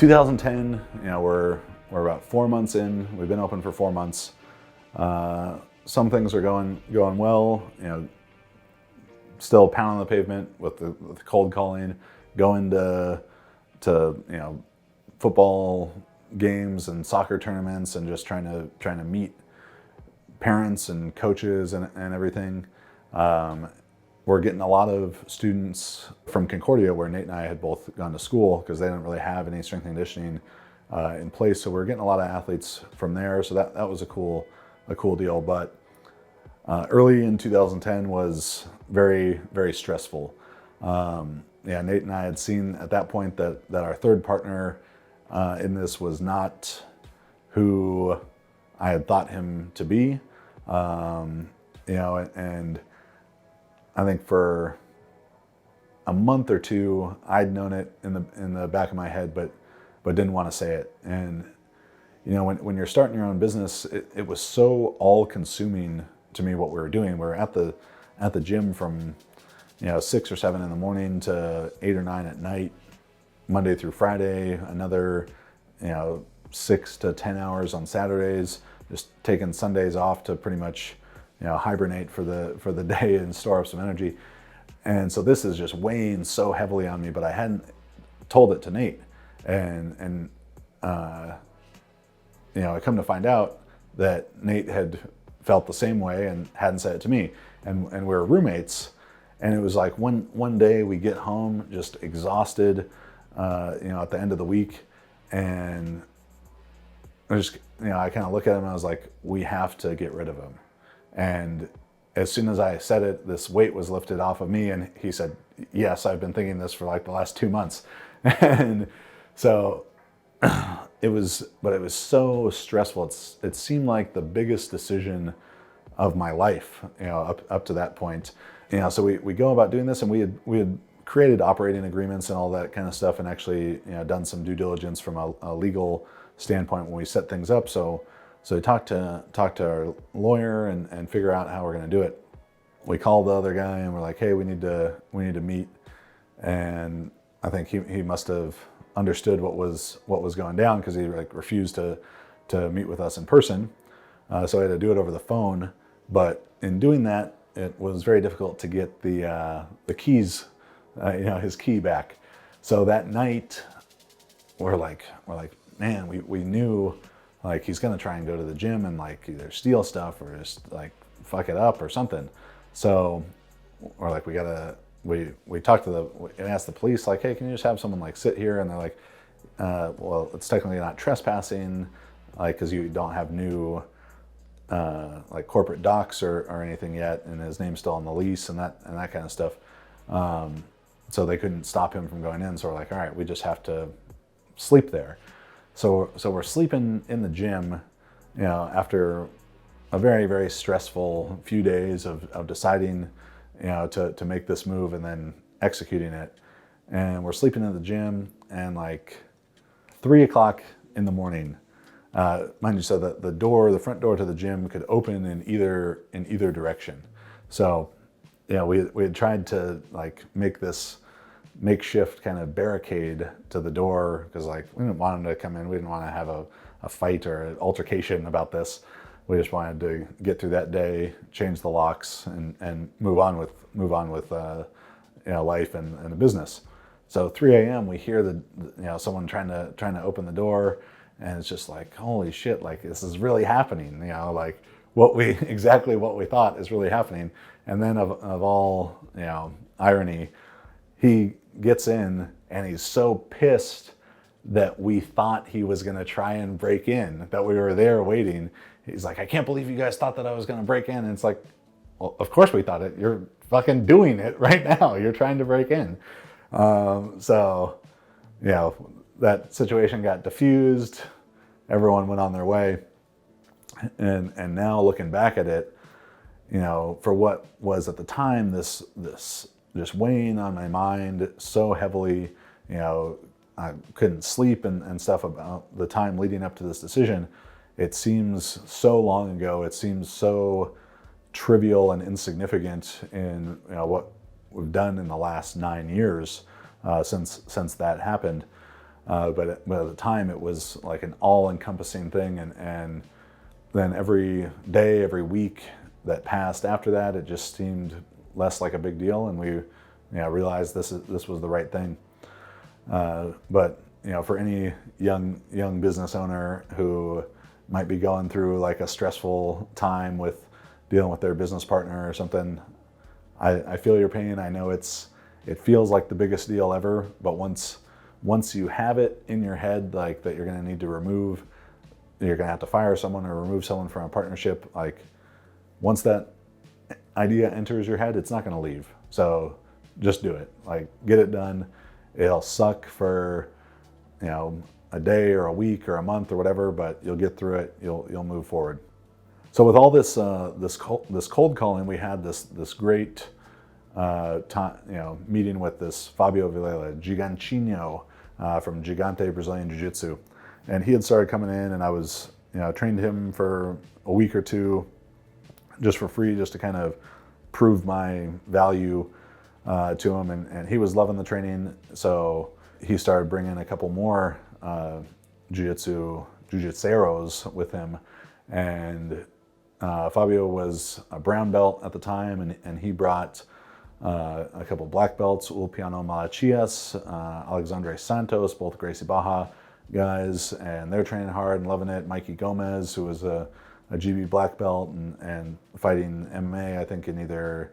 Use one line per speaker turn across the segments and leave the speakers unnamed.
2010, we're about 4 months in. We've been open for 4 months. Some things are going well. Still pounding the pavement with the cold calling, going to football games and soccer tournaments, and just trying to meet parents and coaches and everything. We're getting a lot of students from Concordia, where Nate and I had both gone to school, because they didn't really have any strength and conditioning in place. So we're getting a lot of athletes from there. So that was a cool deal. But early in 2010 was very, very stressful. Nate and I had seen at that point that our third partner in this was not who I had thought him to be. And I think for a month or two, I'd known it in the back of my head, but didn't want to say it. And when you're starting your own business, it was so all-consuming to me what we were doing. We were at the gym from 6 or 7 in the morning to 8 or 9 at night, Monday through Friday. Another 6 to 10 hours on Saturdays. Just taking Sundays off to pretty much hibernate for the day and store up some energy. And so this is just weighing so heavily on me, but I hadn't told it to Nate. And I come to find out that Nate had felt the same way and hadn't said it to me. And we were roommates, and it was like one day we get home just exhausted, at the end of the week, and I kind of look at him and I was like, we have to get rid of him. And as soon as I said it, this weight was lifted off of me, and he said, yes, I've been thinking this for like the last 2 months. And so it was so stressful. It seemed like the biggest decision of my life, up to that point. So we go about doing this, and we had created operating agreements and all that kind of stuff, and actually done some due diligence from a legal standpoint when we set things up. So we talked to our lawyer and figure out how we're going to do it. We called the other guy and we're like, hey, we need to meet. And I think he must have understood what was going down, because he refused to meet with us in person. So I had to do it over the phone. But in doing that, it was very difficult to get the keys, his key back. So that night, we're like, man, we knew he's gonna try and go to the gym and either steal stuff or just fuck it up or something. So we're like, we talked to and asked the police, hey, can you just have someone sit here? And they're like, well, it's technically not trespassing, because you don't have new corporate docs or anything yet, and his name's still on the lease and that kind of stuff. So they couldn't stop him from going in. So we're like, all right, we just have to sleep there. So we're sleeping in the gym, after a very, very stressful few days of deciding, to make this move and then executing it. And we're sleeping in the gym, and 3 o'clock in the morning, mind you, so that the front door to the gym could open in either direction. So, we had tried to make this makeshift kind of barricade to the door, because we didn't want him to come in. We didn't want to have a fight or an altercation about this. We just wanted to get through that day, change the locks, and move on with life and the business. So 3 a.m. we hear someone trying to open the door, and it's just holy shit, this is really happening. Exactly what we thought is really happening. And then of all irony, he gets in, and he's so pissed that we thought he was going to try and break in, that we were there waiting. He's like, I can't believe you guys thought that I was going to break in. And it's like, well, of course we thought it. You're fucking doing it right now. You're trying to break in. So that situation got diffused. Everyone went on their way. And now looking back at it, for what was at the time this just weighing on my mind so heavily, I couldn't sleep and stuff about the time leading up to this decision. It seems so long ago. It seems so trivial and insignificant in what we've done in the last 9 years since that happened. but at the time it was like an all-encompassing thing, and then every day, every week that passed after that, it just seemed less like a big deal, and we realized this was the right thing. But for any young business owner who might be going through like a stressful time with dealing with their business partner or something, I feel your pain. I know it feels like the biggest deal ever, but once you have it in your head, like that you're going to need to remove, you're going to have to fire someone or remove someone from a partnership, like once that idea enters your head, it's not going to leave. So just do it. Like, get it done. It'll suck for a day or a week or a month or whatever, but you'll get through it. You'll move forward. So with all this this cold calling, we had this great meeting with this Fabio Vilela, Gigantinho, from Gigante Brazilian Jiu-Jitsu, and he had started coming in, and I was trained him for a week or two, just for free, just to kind of prove my value to him, and he was loving the training. So he started bringing a couple more jiu-jitseros with him, and Fabio was a brown belt at the time, and he brought a couple black belts, Ulpiano Malachias, Alexandre Santos, both Gracie Barra guys, and they're training hard and loving it. Mikey Gomez, who was a GB black belt and fighting MMA, I think in either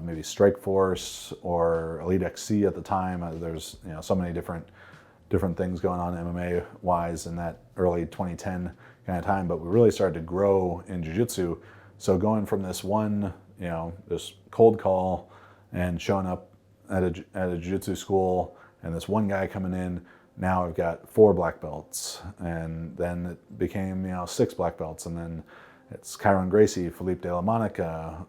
maybe Strike Force or Elite XC at the time. There's so many different things going on MMA wise in that early 2010 kind of time, but we really started to grow in jiu-jitsu. So going from this one, this cold call and showing up at a jiu-jitsu school and this one guy coming in, now I've got 4 black belts, and then it became 6 black belts, and then it's Kyron Gracie, Felipe de la Monica,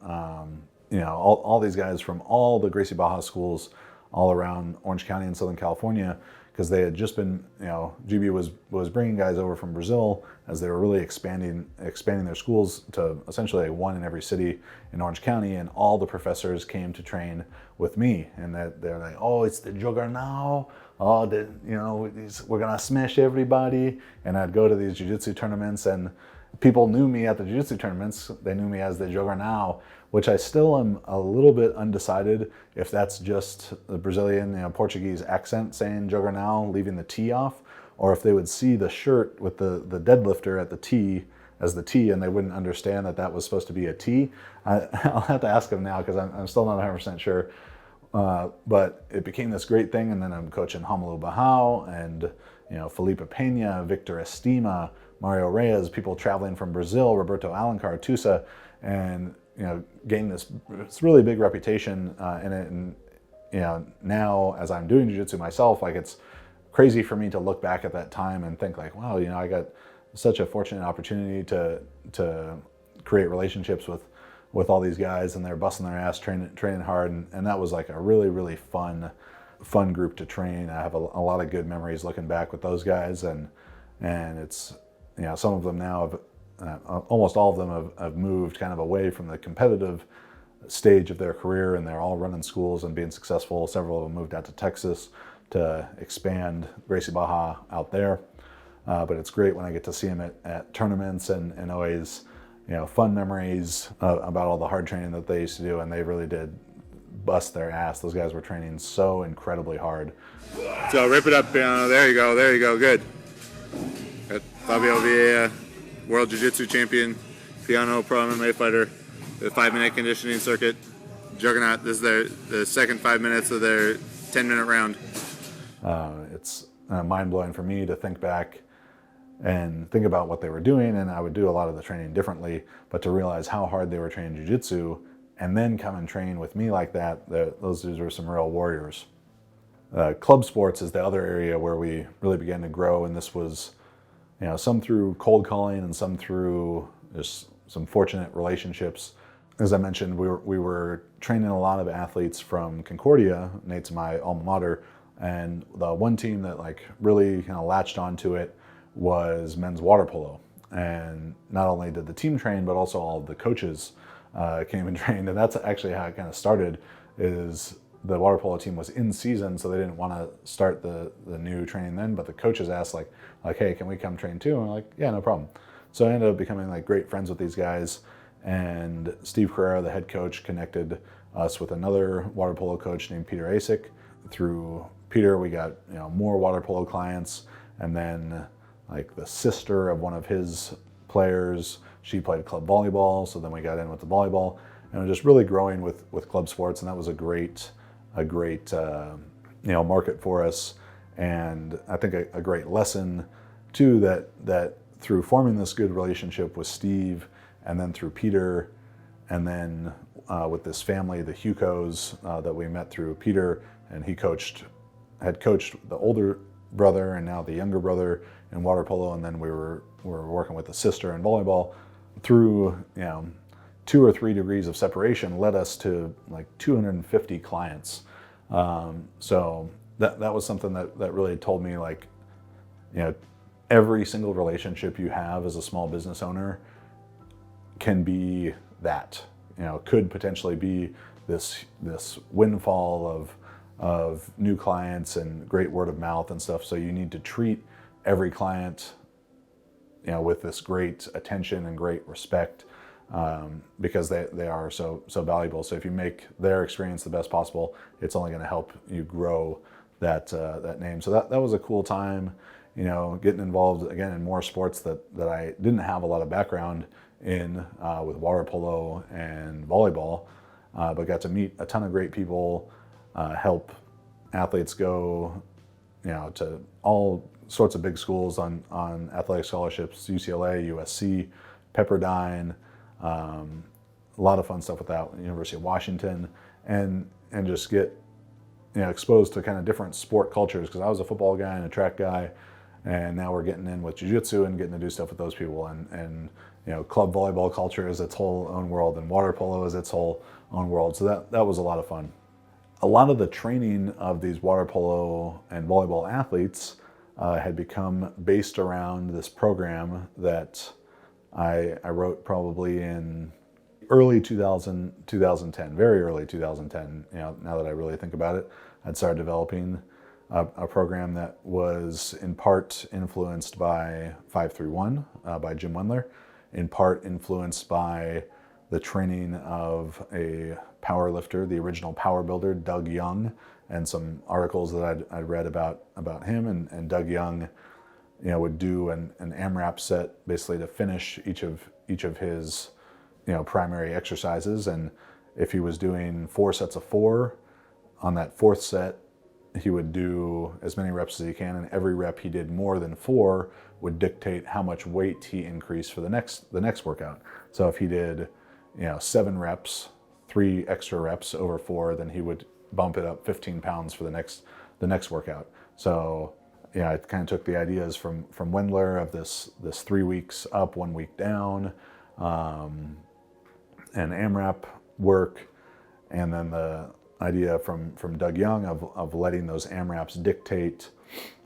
all these guys from all the Gracie Barra schools all around Orange County and Southern California, because they had just been, GB was bringing guys over from Brazil as they were really expanding their schools to essentially one in every city in Orange County, and all the professors came to train with me, and that they're like, oh, it's the Juggernaut, oh, we're gonna smash everybody. And I'd go to these jiu-jitsu tournaments, and people knew me at the jiu-jitsu tournaments. They knew me as the Juggernaut, which I still am a little bit undecided if that's just the Brazilian, Portuguese accent saying Juggernaut, leaving the T off, or if they would see the shirt with the deadlifter at the T as the T, and they wouldn't understand that was supposed to be a T. I'll have to ask them now, because I'm still not 100% sure. But it became this great thing, and then I'm coaching Romulo Barral and Felipe Pena, Victor Estima, Mario Reyes, people traveling from Brazil, Roberto Alencar, Tusa, and gained this really big reputation in it. And now as I'm doing jiu-jitsu myself, like, it's crazy for me to look back at that time and think like, wow, I got such a fortunate opportunity to create relationships with all these guys, and they're busting their ass training hard, and that was like a really, really fun group to train. I have a lot of good memories looking back with those guys, and it's some of them now have almost all of them have moved kind of away from the competitive stage of their career, and they're all running schools and being successful. Several of them moved out to Texas to expand Gracie Barra out there, but it's great when I get to see them at tournaments, and always fun memories about all the hard training that they used to do, and they really did bust their ass. Those guys were training so incredibly hard.
So rip it up, piano. There you go, good. Got Fabio Vieira, World Jiu-Jitsu Champion, piano pro MMA fighter, the 5-minute conditioning circuit. Juggernaut, this is the second 5 minutes of their 10-minute round.
It's mind-blowing for me to think back and think about what they were doing, and I would do a lot of the training differently, but to realize how hard they were training jiu-jitsu and then come and train with me like that, those dudes were some real warriors. Club sports is the other area where we really began to grow, and this was some through cold calling and some through just some fortunate relationships. As I mentioned, we were training a lot of athletes from Concordia, Nate's my alma mater, and the one team that like really kind of latched onto it was men's water polo. And not only did the team train, but also all of the coaches came and trained, and that's actually how it kind of started. Is the water polo team was in season, so they didn't want to start the new training then, but the coaches asked like, hey, can we come train too? And we're like, yeah, no problem. So I ended up becoming like great friends with these guys, and Steve Carrera, the head coach, connected us with another water polo coach named Peter Asic. Through Peter, we got more water polo clients, and then like the sister of one of his players, she played club volleyball, so then we got in with the volleyball, and we're just really growing with club sports, and that was a great market for us, and I think a great lesson too, that through forming this good relationship with Steve, and then through Peter, and then with this family, the Hucos, that we met through Peter, and he had coached the older brother and now the younger brother in water polo, and then we were working with the sister in volleyball. Through 2 or 3 degrees of separation led us to like 250 clients. So that was something that really told me, like, every single relationship you have as a small business owner can be that, could potentially be this windfall of new clients and great word of mouth and stuff. So you need to treat every client with this great attention and great respect, because they are so valuable. So if you make their experience the best possible, it's only going to help you grow that name. So that was a cool time, getting involved again in more sports that I didn't have a lot of background in, with water polo and volleyball, but got to meet a ton of great people, help athletes go to all sorts of big schools on athletic scholarships, UCLA, USC, Pepperdine, a lot of fun stuff with that, University of Washington, and just get exposed to kind of different sport cultures, because I was a football guy and a track guy, and now we're getting in with jiu-jitsu and getting to do stuff with those people, and club volleyball culture is its whole own world, and water polo is its whole own world. So that was a lot of fun. A lot of the training of these water polo and volleyball athletes had become based around this program that I wrote probably in early 2010, very early 2010. Now that I really think about it, I'd started developing a program that was in part influenced by 531 by Jim Wendler, in part influenced by the training of a power lifter, the original power builder, Doug Young, and some articles that I'd read about him. And Doug Young, would do an AMRAP set basically to finish each of his, primary exercises. And if he was doing 4 sets of 4, on that 4th set, he would do as many reps as he can, and every rep he did more than 4 would dictate how much weight he increased for the next workout. So if he did 7 reps, 3 extra reps over 4, then he would bump it up 15 pounds for the next workout. So I kind of took the ideas from Wendler of this 3 weeks up, 1 week down, and AMRAP work, and then the idea from Doug Young of letting those AMRAPs dictate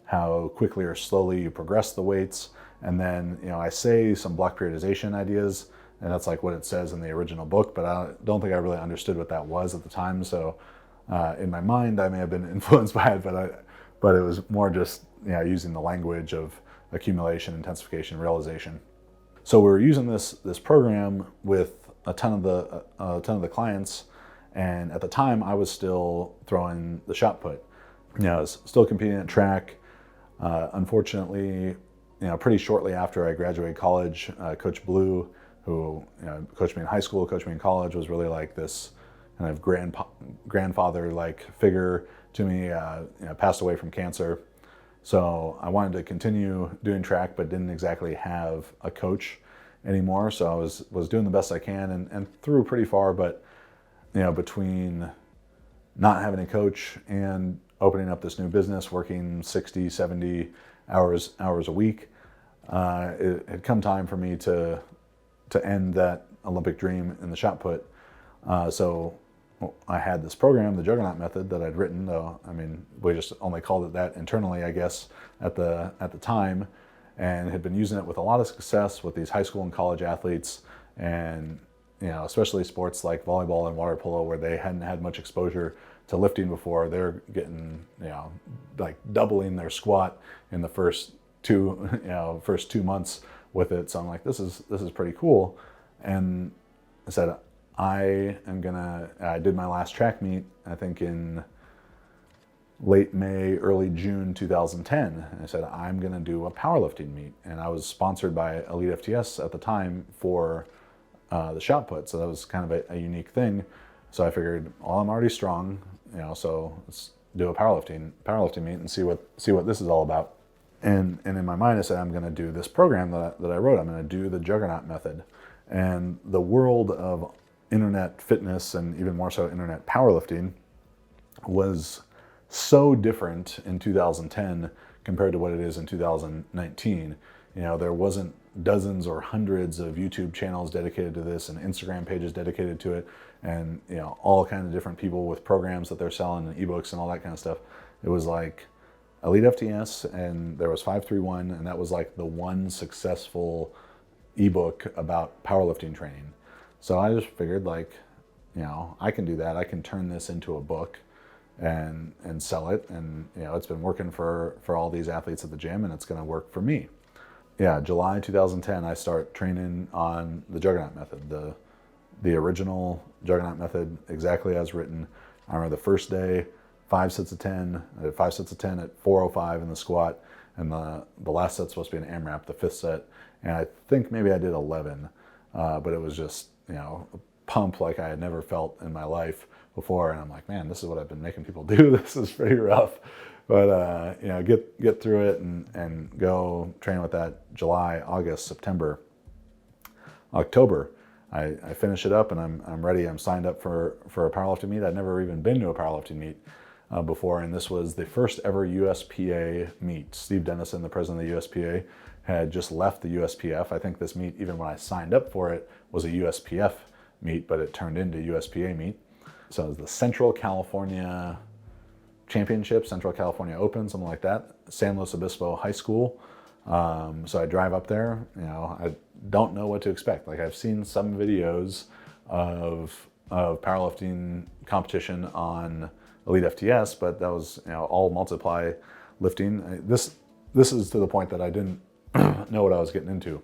how quickly or slowly you progress the weights. And then I say some block periodization ideas, and that's like what it says in the original book, but I don't think I really understood what that was at the time. So in my mind, I may have been influenced by it, but it was more just using the language of accumulation, intensification, realization. So we were using this program with a ton of the clients, and at the time I was still throwing the shot put. I was still competing at track. Unfortunately, pretty shortly after I graduated college, Coach Blue, who coached me in high school, coached me in college, was really like this kind of grandfather-like figure to me, passed away from cancer. So I wanted to continue doing track, but didn't exactly have a coach anymore. So I was doing the best I can and threw pretty far, but between not having a coach and opening up this new business, working 60, 70 hours a week, it had come time for me to end that Olympic dream in the shot put. So I had this program, the Juggernaut Method, that I'd written, though, we just only called it that internally, I guess, at the time, and had been using it with a lot of success with these high school and college athletes, and especially sports like volleyball and water polo where they hadn't had much exposure to lifting before, they're getting, like doubling their squat in the first 2 months with it. So I'm like, this is pretty cool. And I said, I did my last track meet, I think in late May, early June 2010. And I said, I'm going to do a powerlifting meet. And I was sponsored by Elite FTS at the time for the shot put. So that was kind of a unique thing. So I figured, well, I'm already strong, so let's do a powerlifting meet and see what this is all about. And in my mind, I said, I'm going to do this program that I wrote. I'm going to do the Juggernaut Method. And the world of internet fitness, and even more so internet powerlifting, was so different in 2010 compared to what it is in 2019. There wasn't dozens or hundreds of YouTube channels dedicated to this and Instagram pages dedicated to it, and all kinds of different people with programs that they're selling and ebooks and all that kind of stuff. It was like Elite FTS, and there was 531, and that was like the one successful ebook about powerlifting training. So I just figured, like, I can do that. I can turn this into a book and sell it, and it's been working for all these athletes at the gym, and it's going to work for me. Yeah, July 2010, I start training on the Juggernaut Method, the original Juggernaut Method, exactly as written. I remember the first day, 5 sets of 10. I did 5 sets of 10 at 405 in the squat, and the last set's supposed to be an AMRAP, the 5th set, and I think maybe I did 11, but it was just a pump like I had never felt in my life before, and I'm like, man, this is what I've been making people do. This is pretty rough. But get through it and go train with that July, August, September, October. I finish it up and I'm ready. I'm signed up for a powerlifting meet. I'd never even been to a powerlifting meet before, and this was the first ever USPA meet. Steve Dennison, the president of the USPA, had just left the USPF. I think this meet, even when I signed up for it, was a USPF meet, but it turned into USPA meet. So it was the Central California Championship, Central California Open, something like that, San Luis Obispo High School. So I drive up there, I don't know what to expect. Like, I've seen some videos of powerlifting competition on Elite FTS, but that was all multiply lifting. This is to the point that I didn't know what I was getting into.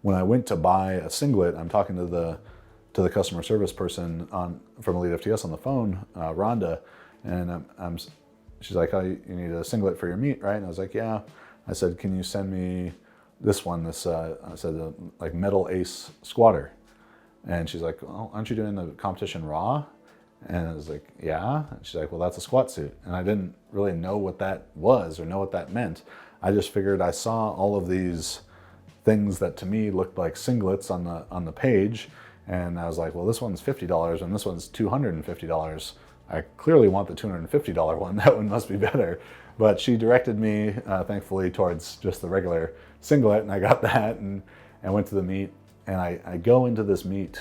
When I went to buy a singlet, I'm talking to the customer service person from Elite FTS on the phone, Rhonda, and she's like, oh, you need a singlet for your meet, right? And I was like, yeah. I said, can you send me this one, I said, like Metal Ace squatter. And she's like, oh, aren't you doing the competition raw? And I was like, yeah. And she's like, well, that's a squat suit. And I didn't really know what that was or know what that meant. I just figured I saw all of these things that to me looked like singlets on the page. And I was like, well, this one's $50 and this one's $250. I clearly want the $250 one. That one must be better. But she directed me, thankfully, towards just the regular singlet, and I got that and went to the meet. And I go into this meet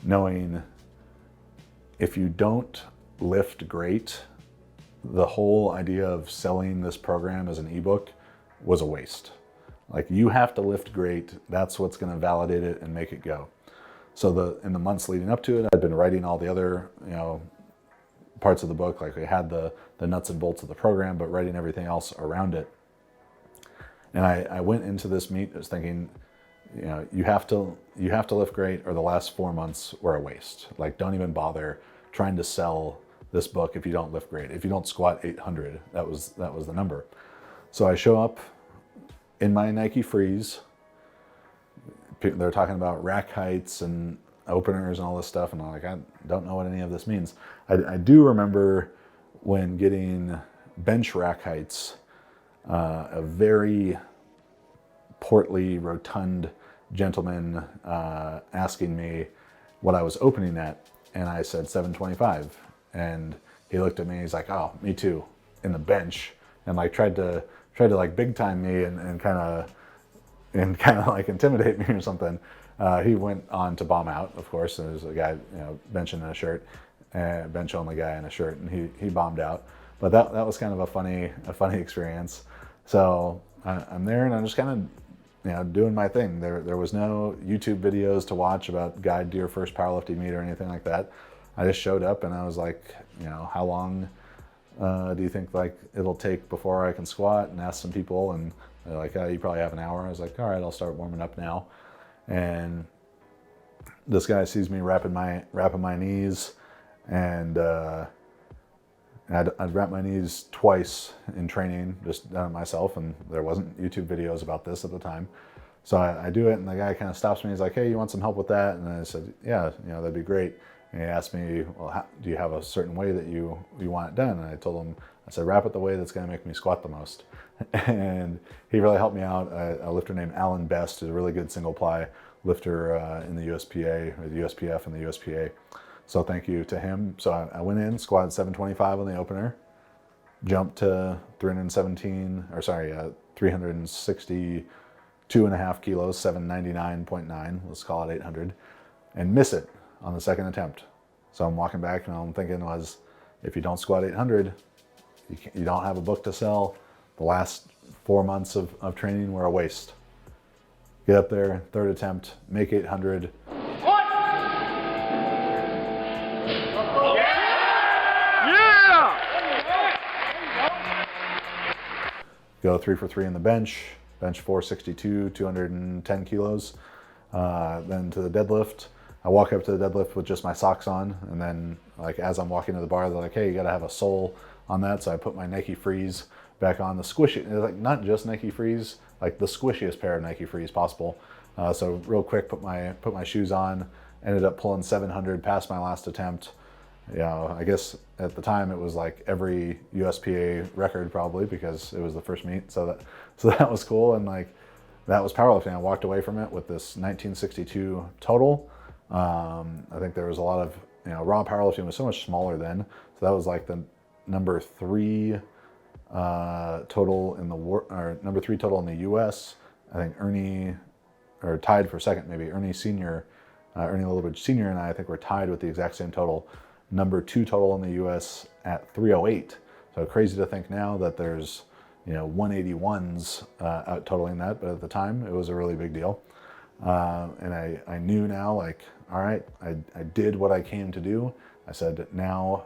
knowing if you don't lift great, the whole idea of selling this program as an ebook was a waste. Like, you have to lift great. That's what's going to validate it and make it go. So in the months leading up to it, I'd been writing all the other, parts of the book. Like, we had the nuts and bolts of the program, but writing everything else around it. And I went into this meet just thinking, you have to lift great, or the last 4 months were a waste. Like, don't even bother trying to sell this book if you don't lift great. If you don't squat 800, that was the number. So I show up in my Nike Freeze. They're talking about rack heights and openers and all this stuff, and I'm like, I don't know what any of this means. I do remember when getting bench rack heights, a very portly, rotund gentleman asking me what I was opening at, and I said 725, and he looked at me, he's like, oh, me too, in the bench, and like tried to like big time me and kind of like intimidate me or something. He went on to bomb out, of course. And there's a guy, benching in a shirt, bench only guy in a shirt, and he bombed out. But that was kind of a funny experience. So I'm there, and I'm just kind of doing my thing. There was no YouTube videos to watch about guide to your first powerlifting meet or anything like that. I just showed up and I was like, how long do you think like it'll take before I can squat? And asked some people, and they're like, oh, you probably have an hour. I was like, all right, I'll start warming up now. And this guy sees me wrapping my knees, and I'd wrap my knees twice in training, just done it myself, and there wasn't YouTube videos about this at the time. So I do it, and the guy kind of stops me. He's like, hey, you want some help with that? And I said, yeah, that'd be great. And he asked me, well, do you have a certain way that you want it done? And I told him, I said, wrap it the way that's going to make me squat the most. And he really helped me out. A lifter named Alan Best is a really good single ply lifter in the USPA, or the USPF and the USPA. So thank you to him. So I went in, squatted 725 on the opener, jumped to 362.5 kilos, 799.9, let's call it 800, and miss it on the second attempt. So I'm walking back, and all I'm thinking was, if you don't squat 800, you don't have a book to sell. The last 4 months of training were a waste. Get up there, third attempt, make 800. Go 3 for 3 in the bench 462, 210 kilos. Then to the deadlift. I walk up to the deadlift with just my socks on, and then like as I'm walking to the bar, they're like, hey, you gotta have a sole on that. So I put my Nike Freeze back on, the squishy, like not just Nike Freeze, like the squishiest pair of Nike Freeze possible. So real quick, put my shoes on, ended up pulling 700 past my last attempt. I guess at the time it was like every USPA record probably, because it was the first meet. So that was cool, and like that was powerlifting. I walked away from it with this 1962 total. I think there was a lot of raw powerlifting was so much smaller then. So that was like the number 3 total in the or number 3 total in the U.S. I think Ernie, or tied for second maybe. Ernie Senior, Ernie Lillibridge Senior, and I think we're tied with the exact same total. Number 2 total in the U.S. at 308. So crazy to think now that there's 181s out totaling that, but at the time it was a really big deal. And I knew now, like, all right, I did what I came to do. I said, now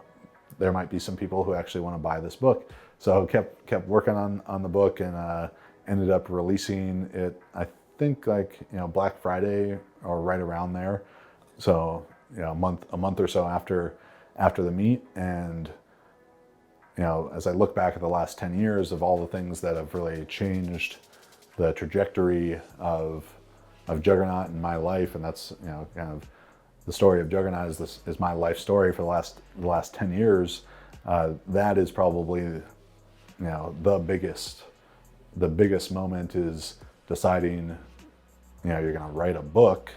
there might be some people who actually want to buy this book. So kept working on the book, and ended up releasing it, I think like Black Friday or right around there. So a month or so after the meet. And as I look back at the last 10 years of all the things that have really changed the trajectory of Juggernaut in my life, and that's kind of the story of Juggernaut is my life story for the last 10 years. That is probably the biggest moment is deciding you're going to write a book,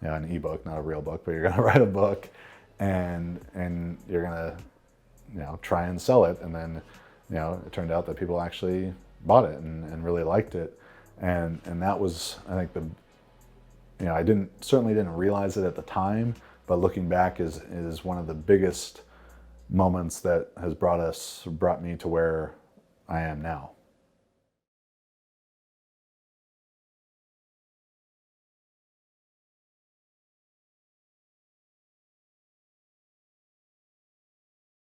an ebook, not a real book, but you're going to write a book, and you're going to try and sell it. And then it turned out that people actually bought it and really liked it, and that was, I think, I certainly didn't realize it at the time, but looking back is one of the biggest moments that has brought me to where I am now.